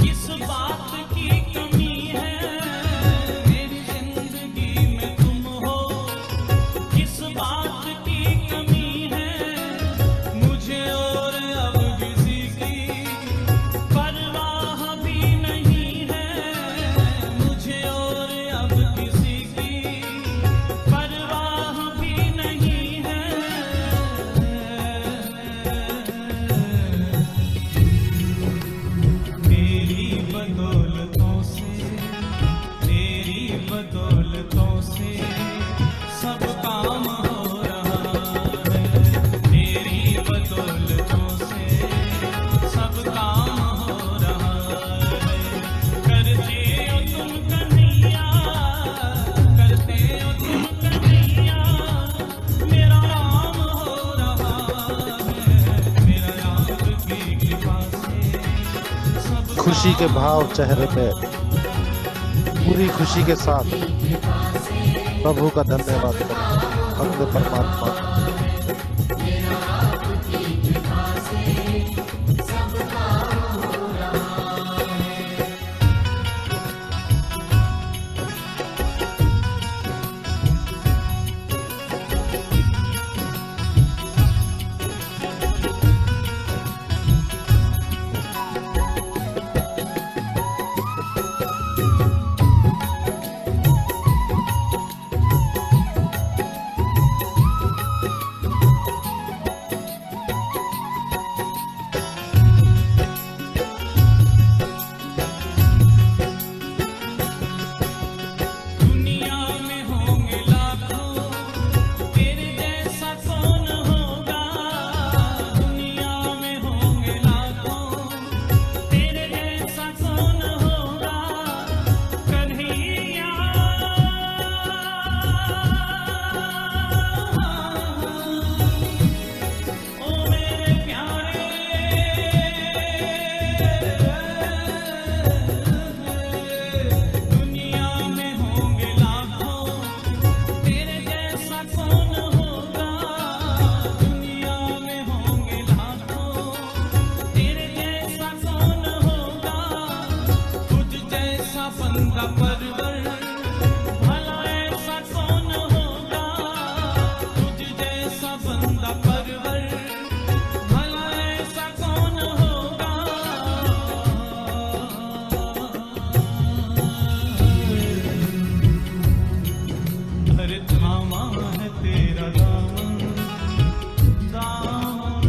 किस बात की कमी है। मेरी जिंदगी में तुम हो, किस बात की कमी है। मुझे और अब किसी की परवाह भी नहीं है, मुझे और अब किसी की परवाह भी नहीं है। तेरी बदौलतों से, तेरी बदौलतों से सब काम हो रहा है। तेरी बदौलतों से सब काम हो रहा है। करते हो तुम कन्हैया, करते हो तुम कन्हैया, मेरा नाम हो रहा है। मेरा आपकी कृपा से सब खुशी के भाव चेहरे पे, पूरी खुशी के साथ प्रभु का धन्यवाद करें अपने परमात्मा का। बंदा परवर, भला ऐसा कौन होगा तुझ जैसा बंदा परवर, भला ऐसा कौन होगा। अरे थामा है तेरा दामन, दामन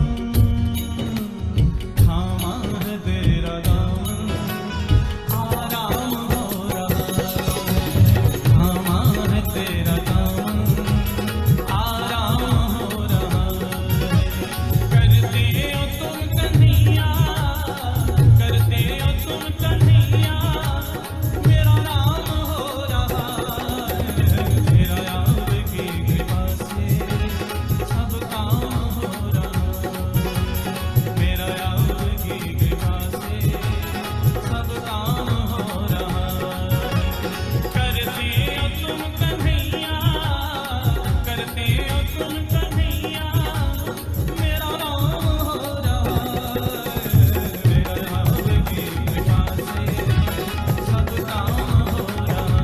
थामा है तेरा दामन, आराम हो रहा है। थामा है तेरा दामन, आराम हो रहा है। करते हो तुम कन्हैया, करते हो तुम कन्हैया, मेरा राम हो रहा है। मेरा यार की कृपा से सब काम हो रहा है। मेरा यार की कृपा से सब काम हो रहा है। करते हो तुम कन्हैया, करते हो तुम कन्हैया, मेरा राम हो रहा है। मेरा यार की कृपा से सब काम हो रहा है।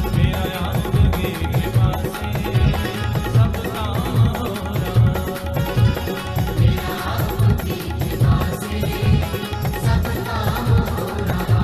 मेरा यार की कृपा से सब काम हो रहा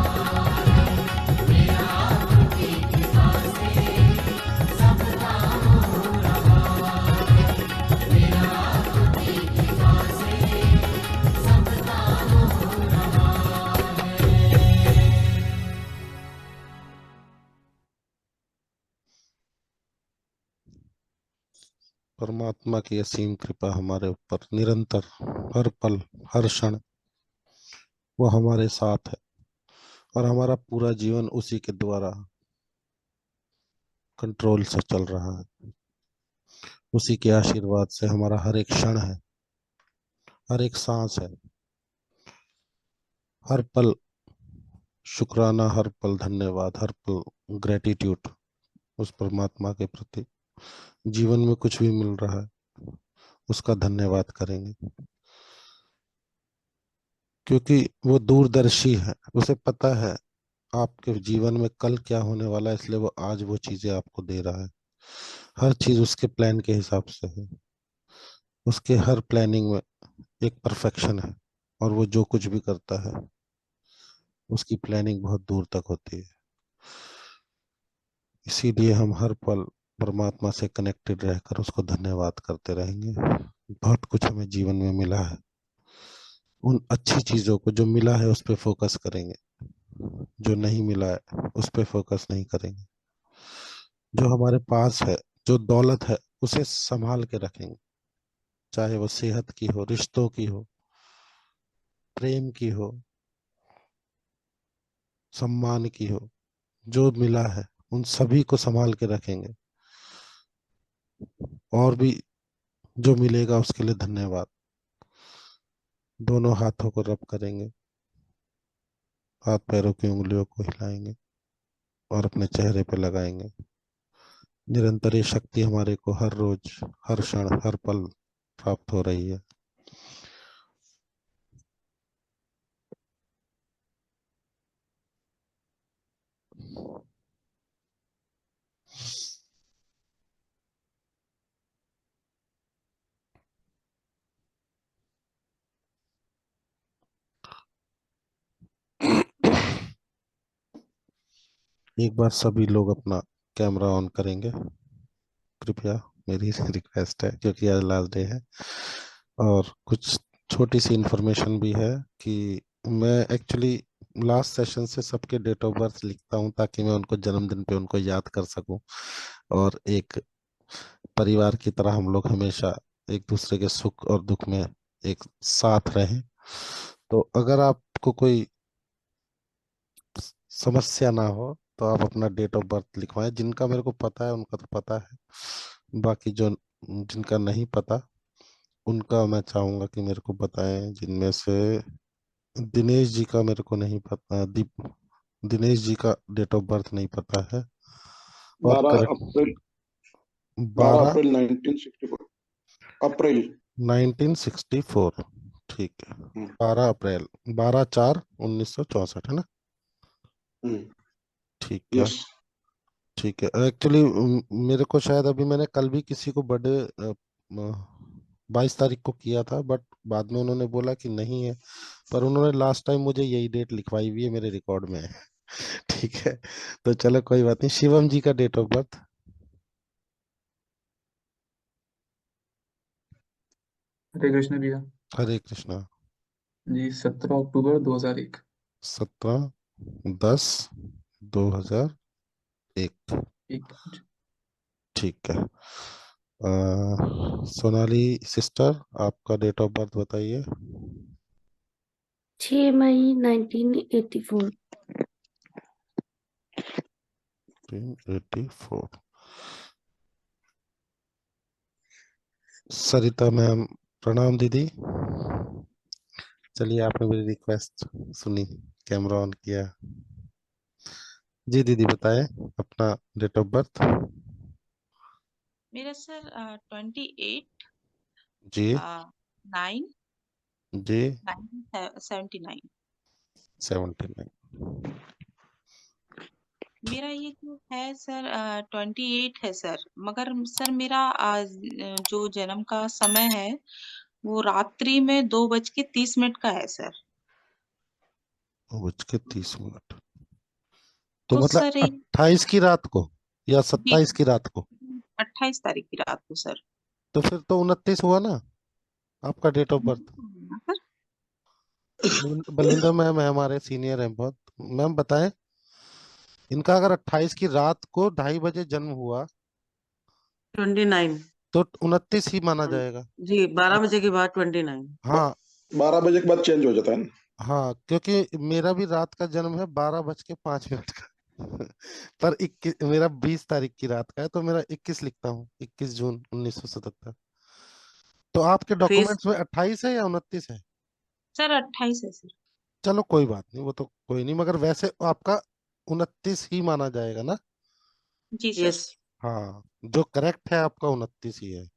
है। परमात्मा की असीम कृपा हमारे ऊपर निरंतर, हर पल, हर क्षण वो हमारे साथ है, और हमारा पूरा जीवन उसी के द्वारा कंट्रोल से चल रहा है। उसी के आशीर्वाद से हमारा हर एक क्षण है, हर एक सांस है, हर पल शुक्राना, हर पल धन्यवाद, हर पल ग्रेटिट्यूड उस परमात्मा के प्रति। जीवन में कुछ भी मिल रहा है उसका धन्यवाद करेंगे, क्योंकि वो दूरदर्शी है। उसे पता है आपके जीवन में कल क्या होने वाला है, इसलिए वो आज वो चीजें आपको दे रहा है। हर चीज उसके प्लान के हिसाब से है। उसके हर प्लानिंग में एक परफेक्शन है, और वो जो कुछ भी करता है उसकी प्लानिंग बहुत दूर तक होती है। इसीलिए हम हर पल परमात्मा से कनेक्टेड रहकर उसको धन्यवाद करते रहेंगे। बहुत कुछ हमें जीवन में मिला है, उन अच्छी चीजों को जो मिला है उस पर फोकस करेंगे, जो नहीं मिला है उस पर फोकस नहीं करेंगे। जो हमारे पास है, जो दौलत है, उसे संभाल के रखेंगे, चाहे वो सेहत की हो, रिश्तों की हो, प्रेम की हो, सम्मान की हो। जो मिला है उन सभी को संभाल के रखेंगे, और भी जो मिलेगा उसके लिए धन्यवाद। दोनों हाथों को रब करेंगे, हाथ पैरों की उंगलियों को हिलाएंगे और अपने चेहरे पे लगाएंगे। निरंतर ये शक्ति हमारे को हर रोज, हर क्षण, हर पल प्राप्त हो रही है। एक बार सभी लोग अपना कैमरा ऑन करेंगे कृपया, मेरी रिक्वेस्ट है, क्योंकि आज लास्ट डे है। और कुछ छोटी सी इंफॉर्मेशन भी है कि मैं एक्चुअली लास्ट सेशन से सबके डेट ऑफ बर्थ लिखता हूँ, ताकि मैं उनको जन्मदिन पे उनको याद कर सकूं, और एक परिवार की तरह हम लोग हमेशा एक दूसरे के सुख और दुख में एक साथ रहें। तो अगर आपको कोई समस्या ना हो तो आप अपना डेट ऑफ बर्थ लिखवाएं। जिनका मेरे को पता है उनका तो पता है, बाकी जो जिनका नहीं पता उनका मैं चाहूंगा कि मेरे को बताएं। जिनमें से दिनेश जी का मेरे को नहीं पता, दिनेश जी का डेट ऑफ बर्थ नहीं पता है। और 12 करेक्ट अप्रैल 12 अप्रैल 1964 अप्रैल 1964, ठीक है। 12 अप्रैल, 12/4/1964 है ना। ठीक है। यस। ठीक है, एक्चुअली मेरे को शायद अभी मैंने कल भी किसी को बर्थडे 22 तारीख को किया था, बट बाद में उन्होंने बोला कि नहीं है, पर उन्होंने लास्ट टाइम मुझे यही डेट लिखवाई हुई है, मेरे रिकॉर्ड में है। ठीक है, तो चलो कोई बात नहीं। शिवम जी का डेट ऑफ बर्थ। हरे कृष्ण भैया। हरे कृष्णा। जी 17 अक्टूबर 2001। 17/10/2001। एक ठीक है। सोनाली सिस्टर, आपका डेट ऑफ बर्थ बताइए। 6 मई 1984। 1984। सरिता मैम, प्रणाम दीदी। चलिए, आपने मेरी रिक्वेस्ट सुनी, कैमरा ऑन किया। जी दीदी बताएं अपना डेट ऑफ बर्थ। मेरा सर 28 जी। 9 जी। 1979। 79। मेरा ये जो है सर 28 है सर, मगर सर मेरा जो जन्म का समय है वो रात्रि में 2:30 का है सर। 2:30। तो तो मतलब सर ये 28 की रात को या जी 27 की रात को? 28 तारीख की रात को सर। तो फिर तो 29 हुआ ना आपका date of birth. Sir Balinder ma'am है, हमारे सीनियर हैं बहुत। मैम बताएं, इनका अगर 28 की रात को 2:30 बजे जन्म हुआ 29। तो 29 ही माना जाएगा। जी 12 बजे के बाद 29। हाँ। 12 बजे के बाद चेंज हो जाता है ना। हाँ, क्योंकि मेरा भी रात का जन्म है 12:05 का। पर 21, मेरा 20 तारीख की रात का है, तो मेरा 21 लिखता हूँ, 21 जून 1977। तो आपके फेस डॉक्यूमेंट्स में 28 है या 29 है? सर 28 है सर। चलो कोई बात नहीं, वो तो कोई नहीं, मगर वैसे आपका 29 ही माना जाएगा ना। जी सर। यस। हाँ, जो करेक्ट है आपका 29 ही है।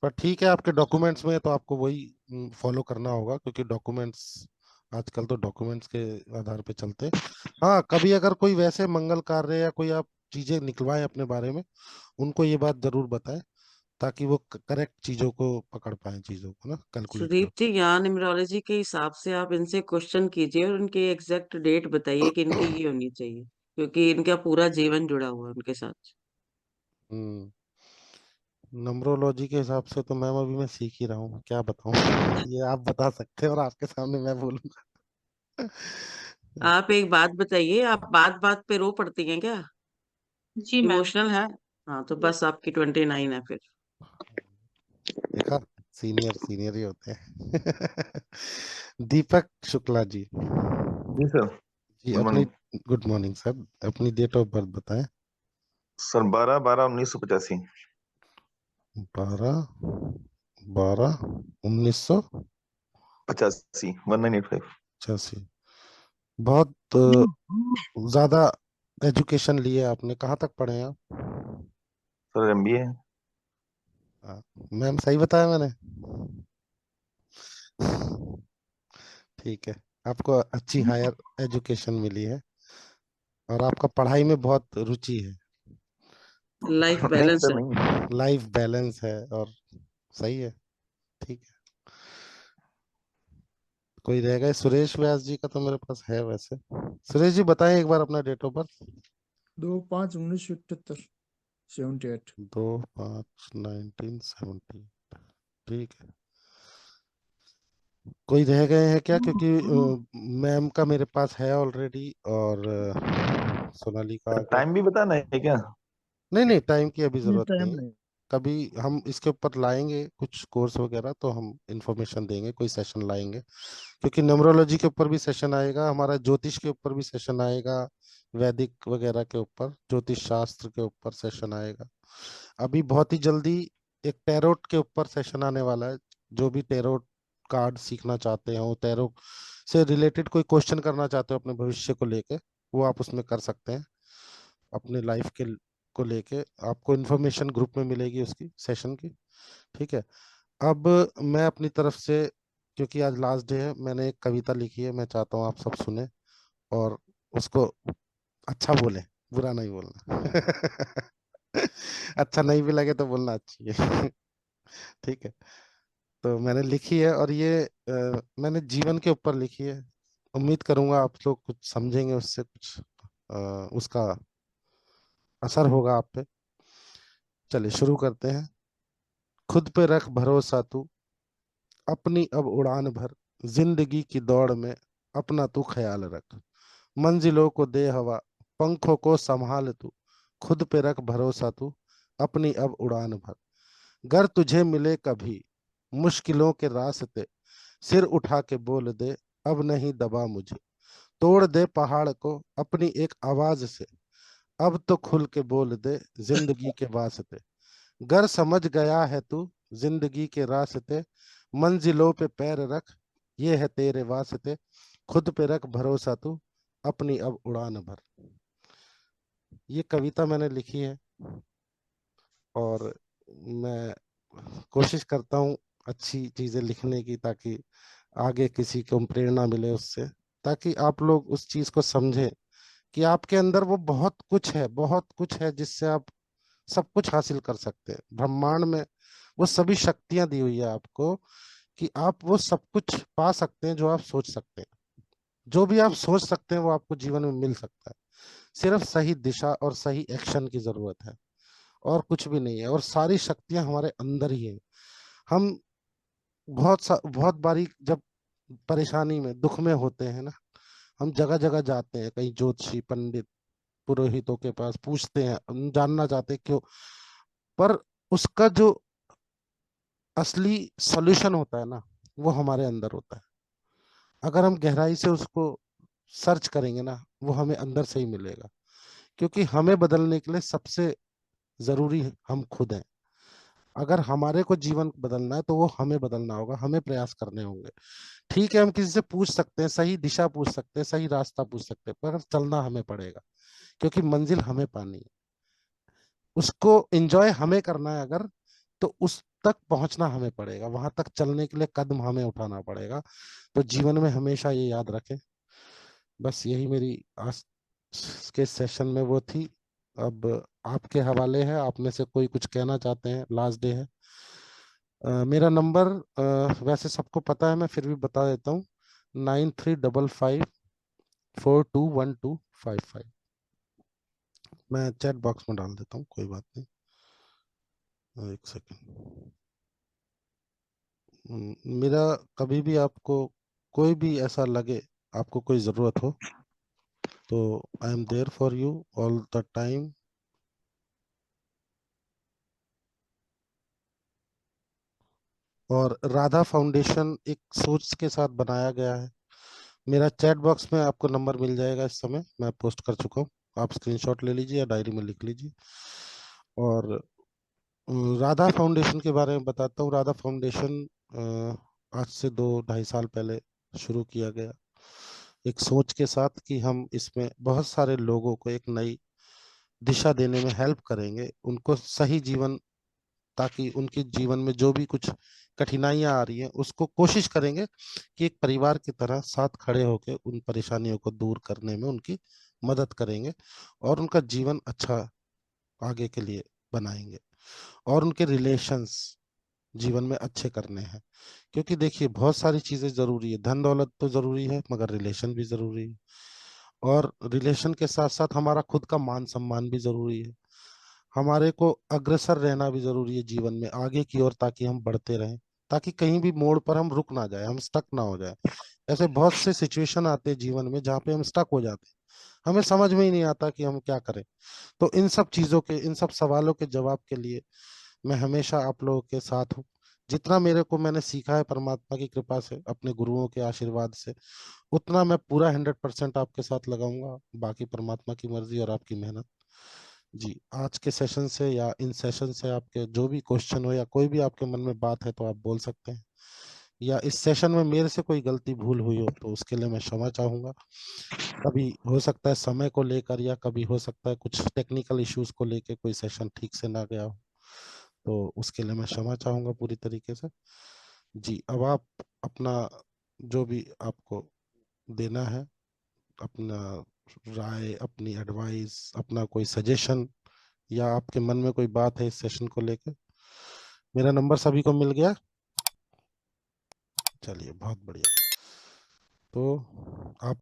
पर ठीक है, आपके डॉक्यूमेंट्स में है, तो आपको वही फॉलो करना होगा, क्योंकि डॉक्यूमेंट्स आजकल तो डॉक्यूमेंट्स के आधार पे चलते हैं। हाँ, कभी अगर कोई वैसे मंगल कार्य या कोई आप चीजें निकलवाएं अपने बारे में, उनको ये बात जरूर बताएं, ताकि वो करेक्ट चीजों को पकड़ पाए, चीजों को ना कैलकुलेट कर सुदीप जी, यहाँ न्यूमरोलॉजी के हिसाब से आप इनसे क्वेश्चन कीजिए और उनकी एग्जैक्ट डेट बताइए कि इनकी ये होनी चाहिए, क्योंकि इनका पूरा जीवन जुड़ा हुआ है उनके साथ। हम्म नंबरोलॉजी के हिसाब से तो मैम अभी मैं सीख ही रहा हूँ, क्या बताऊँ। ये आप बता सकते हैं और आपके सामने मैं बोलूंगा। आप एक बात बताइए, आप बात बात पे रो पड़ती हैं क्या? जी मैम। इमोशनल है? हाँ, तो बस आपकी 29 है फिर। देखा, सीनियर सीनियर ही होते हैं। दीपक शुक्ला जी। जी सर। जी गुड अपनी, मॉर्निंग। गुड मॉर्निंग सर, अपनी डेट ऑफ बर्थ बताएं। सर 12/12/1985। 12/12/1985। 1985। बहुत ज्यादा एजुकेशन लिए आपने, कहाँ तक पढ़े हैं आप? Sir MBA। मैम सही बताया मैंने? ठीक है, आपको अच्छी हायर एजुकेशन मिली है और आपका पढ़ाई में बहुत रुचि है, लाइफ नहीं बैलेंस सर, है। नहीं। लाइफ बैलेंस है, और सही है। ठीक है, कोई रह गए? सुरेश व्यास जी का तो मेरे पास है वैसे। सुरेश जी बताएं एक बार अपना डेट ऑफ बर्थ। 2/5/1978। 78। 2/5/1970। ठीक है, कोई रह गए हैं क्या? क्योंकि मैम का मेरे पास है ऑलरेडी, और सोनाली का का। टाइम भी बताना है क्या? नहीं नहीं, टाइम की अभी नहीं, जरूरत टाइम नहीं है। नहीं। कभी हम इसके ऊपर लाएंगे कुछ कोर्स वगैरह, तो हम इंफॉर्मेशन देंगे, कोई सेशन लाएंगे, क्योंकि न्यूमरोलॉजी के ऊपर भी सेशन आएगा हमारा, ज्योतिष के ऊपर भी सेशन आएगा, वैदिक वगैरह के ऊपर, ज्योतिष शास्त्र के ऊपर सेशन आएगा। अभी बहुत ही जल्दी एक टैरोट के ऊपर सेशन आने वाला है। जो भी टैरोट कार्ड सीखना चाहते हो, टैरो से रिलेटेड कोई क्वेश्चन करना चाहते हो अपने भविष्य को लेके, वो आप उसमें कर सकते हैं। अपने लाइफ के को लेके आपको इन्फॉर्मेशन ग्रुप में मिलेगी उसकी सेशन की। ठीक है, अब मैं अपनी तरफ से, क्योंकि आज लास्ट डे है, मैंने एक कविता लिखी है, मैं चाहता हूँ आप सब सुने और उसको अच्छा बोले, बुरा नहीं बोलना। अच्छा नहीं भी लगे तो बोलना अच्छी है। ठीक है। तो मैंने लिखी है, और ये मैंने जीवन के ऊपर लिखी है। उम्मीद करूंगा आप लोग कुछ समझेंगे उससे, कुछ अ, उसका असर होगा आप पे। चलिए शुरू करते हैं। खुद पे रख भरोसा तू, अपनी अब उड़ान भर, जिंदगी की दौड़ में अपना तू ख्याल रख, मंजिलों को दे हवा, पंखों को संभाल तू, खुद पे रख भरोसा तू, अपनी अब उड़ान भर। गर तुझे मिले कभी मुश्किलों के रास्ते, सिर उठा के बोल दे अब नहीं दबा मुझे, तोड़ दे पहाड़ को अपनी एक आवाज से, अब तो खुल के बोल दे जिंदगी के वास्ते। गर समझ गया है तू जिंदगी के रास्ते, मंजिलों पे पैर रख, ये है तेरे वास्ते, खुद पे रख भरोसा तू, अपनी अब उड़ान भर। ये कविता मैंने लिखी है, और मैं कोशिश करता हूँ अच्छी चीजें लिखने की, ताकि आगे किसी को प्रेरणा मिले उससे, ताकि आप लोग उस चीज को समझें कि आपके अंदर वो बहुत कुछ है, बहुत कुछ है जिससे आप सब कुछ हासिल कर सकते हैं। ब्रह्मांड में वो सभी शक्तियां दी हुई है आपको, कि आप वो सब कुछ पा सकते हैं जो आप सोच सकते हैं। जो भी आप सोच सकते हैं वो आपको जीवन में मिल सकता है। सिर्फ सही दिशा और सही एक्शन की जरूरत है, और कुछ भी नहीं है। और सारी शक्तियां हमारे अंदर ही है। हम बहुत बारी जब परेशानी में, दुख में होते हैं ना, हम जगह जगह जाते हैं, कहीं ज्योतिषी, पंडित, पुरोहितों के पास पूछते हैं, हम जानना चाहते हैं क्यों। पर उसका जो असली सॉल्यूशन होता है ना, वो हमारे अंदर होता है। अगर हम गहराई से उसको सर्च करेंगे ना, वो हमें अंदर से ही मिलेगा। क्योंकि हमें बदलने के लिए सबसे जरूरी हम खुद हैं। अगर हमारे को जीवन बदलना है तो वो हमें बदलना होगा, हमें प्रयास करने होंगे। ठीक है, हम किसी से पूछ सकते हैं, सही दिशा पूछ सकते हैं, सही रास्ता पूछ सकते हैं, पर चलना हमें पड़ेगा। क्योंकि मंजिल हमें पानी है, उसको एंजॉय हमें करना है अगर, तो उस तक पहुंचना हमें पड़ेगा। वहां तक चलने के लिए कदम हमें उठाना पड़ेगा। तो जीवन में हमेशा ये याद रखें। बस यही मेरी आज के सेशन में वो थी। अब आपके हवाले है, आप में से कोई कुछ कहना चाहते हैं? लास्ट डे है। मेरा नंबर वैसे सबको पता है, मैं फिर भी बता देता हूँ। 9355421255। मैं चैट बॉक्स में डाल देता हूँ, कोई बात नहीं। एक सेकेंड। मेरा कभी भी आपको कोई भी ऐसा लगे, आपको कोई ज़रूरत हो, तो I am there for you all the time. और राधा फाउंडेशन एक सोच के साथ बनाया गया है। मेरा चैट बॉक्स में आपको नंबर मिल जाएगा, इस समय मैं पोस्ट कर चुका हूँ। आप स्क्रीनशॉट ले लीजिए या डायरी में लिख लीजिए। और राधा फाउंडेशन के बारे में बताता हूँ। राधा फाउंडेशन आज से 2-2.5 साल पहले शुरू किया गया, एक सोच के साथ कि हम इसमें बहुत सारे लोगों को एक नई दिशा देने में हेल्प करेंगे, उनको सही जीवन, ताकि उनके जीवन में जो भी कुछ कठिनाइयां आ रही हैं उसको कोशिश करेंगे कि एक परिवार की तरह साथ खड़े होकर उन परेशानियों को दूर करने में उनकी मदद करेंगे, और उनका जीवन अच्छा आगे के लिए बनाएंगे, और उनके रिलेशंस जीवन में अच्छे करने हैं। क्योंकि देखिए, बहुत सारी चीजें जरूरी है, धन दौलत तो जरूरी है, मगर रिलेशन भी जरूरी है। और रिलेशन के साथ साथ हमारा खुद का मान सम्मान भी जरूरी है। हमारे को अग्रसर रहना भी जरूरी है जीवन में, आगे की ओर, ताकि हम बढ़ते रहें, ताकि कहीं भी मोड़ पर हम रुक ना जाए, हम स्टक ना हो जाए। ऐसे बहुत से सिचुएशन आते हैं जीवन में जहाँ पे हम स्टक हो जाते हैं, हमें समझ में ही नहीं आता कि हम क्या करें। तो इन सब चीजों के, इन सब सवालों के जवाब के लिए मैं हमेशा आप लोगों के साथ हूँ। जितना मेरे को मैंने सीखा है परमात्मा की कृपा से, अपने गुरुओं के आशीर्वाद से, उतना मैं पूरा 100% आपके साथ लगाऊंगा। बाकी परमात्मा की मर्जी और आपकी मेहनत। जी, आज के सेशन से या इन सेशन से आपके जो भी क्वेश्चन हो, या कोई भी आपके मन में बात है, तो आप बोल सकते हैं। या इस सेशन में मेरे से कोई गलती भूल हुई हो तो उसके लिए मैं क्षमा चाहूंगा। कभी हो सकता है समय को लेकर, या कभी हो सकता है कुछ टेक्निकल इश्यूज को लेकर कोई सेशन ठीक से ना गया हो, तो उसके लिए मैं क्षमा चाहूंगा पूरी तरीके से। जी, अब आप अपना जो भी आपको देना है, अपना राय, अपनी एडवाइस, अपना कोई सजेशन, या आपके मन में कोई बात है इस सेशन को लेकर। मेरा नंबर सभी को मिल गया? चलिए बहुत बढ़िया। तो आप